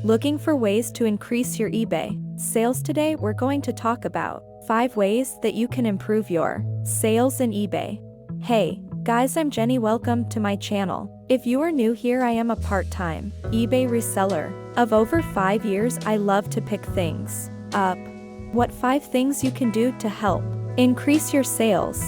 Looking for ways to increase your eBay sales? Today we're going to talk about 5 ways that you can improve your sales in eBay. Hey, guys, I'm Jenny. Welcome to my channel. If you are new here, I am a part-time eBay reseller. Of over 5 years, I love to pick things up. What 5 things you can do to help increase your sales?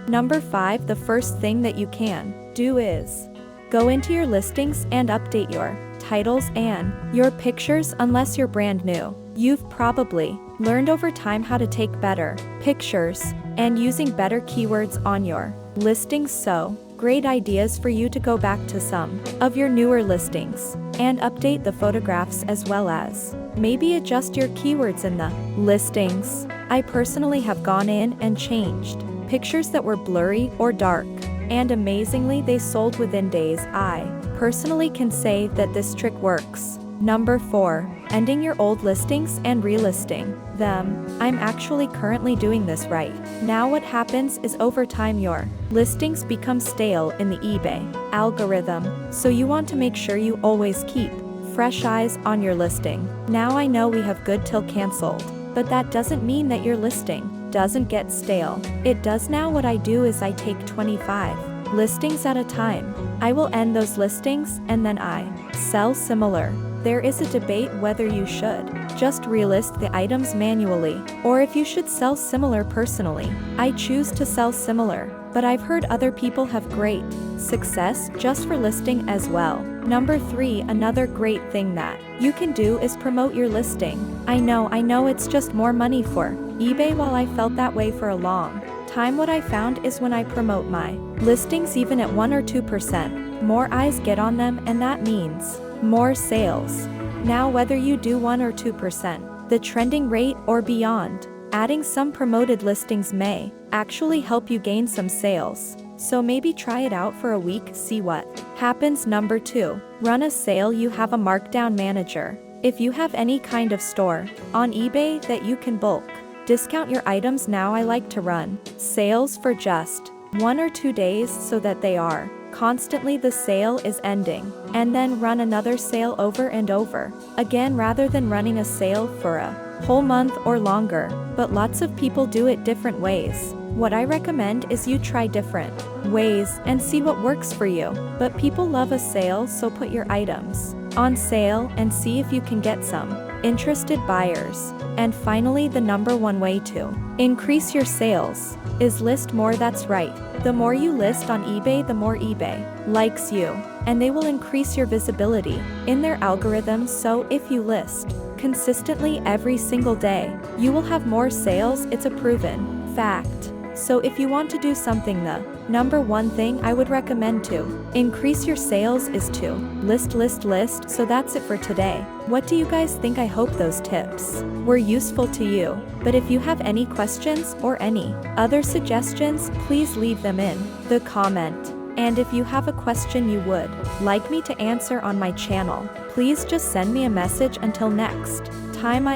Number 5, the first thing that you can do is go into your listings and update your titles and your pictures. Unless you're brand new, you've probably learned over time how to take better pictures and using better keywords on your listings. So, great ideas for you to go back to some of your newer listings and update the photographs as well as maybe adjust your keywords in the listings. I personally have gone in and changed pictures that were blurry or dark, and amazingly they sold within days. I personally can say that this trick works. Number 4, ending your old listings and relisting them. I'm actually currently doing this right now. What happens is over time your listings become stale in the eBay algorithm, so you want to make sure you always keep fresh eyes on your listing. Now I know we have good till canceled, but that doesn't mean that your listing doesn't get stale. It does. Now what I do is I take 25 listings at a time. I will end those listings and then I sell similar. There is a debate whether you should just relist the items manually or if you should sell similar. Personally, I choose to sell similar, but I've heard other people have great success just for listing as well. Number 3, another great thing that you can do is promote your listing. I know it's just more money for eBay. While I felt that way for a long time, what I found is when I promote my listings even at 1 or 2%, more eyes get on them, and that means more sales. Now whether you do 1 or 2%, the trending rate or beyond, adding some promoted listings may actually help you gain some sales. So maybe try it out for a week, see what happens. Number 2, run a sale. You have a markdown manager. If you have any kind of store on eBay that you can bulk discount your items, now I like to run sales for just 1 or 2 days so that they are constantly the sale is ending, and then run another sale over and over again rather than running a sale for a whole month or longer. But lots of people do it different ways. What I recommend is you try different ways and see what works for you. But people love a sale, so put your items on sale and see if you can get some interested buyers. And finally, the number 1 way to increase your sales is list more. That's right. The more you list on eBay, the more eBay likes you, and they will increase your visibility in their algorithms. So if you list consistently every single day, you will have more sales. It's a proven fact. So if you want to do something, the number 1 thing I would recommend to increase your sales is to list. So that's it for today. What do you guys think? I hope those tips were useful to you. But if you have any questions or any other suggestions, please leave them in the comment. And if you have a question you would like me to answer on my channel, please just send me a message. Until next time,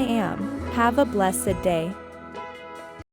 have a blessed day.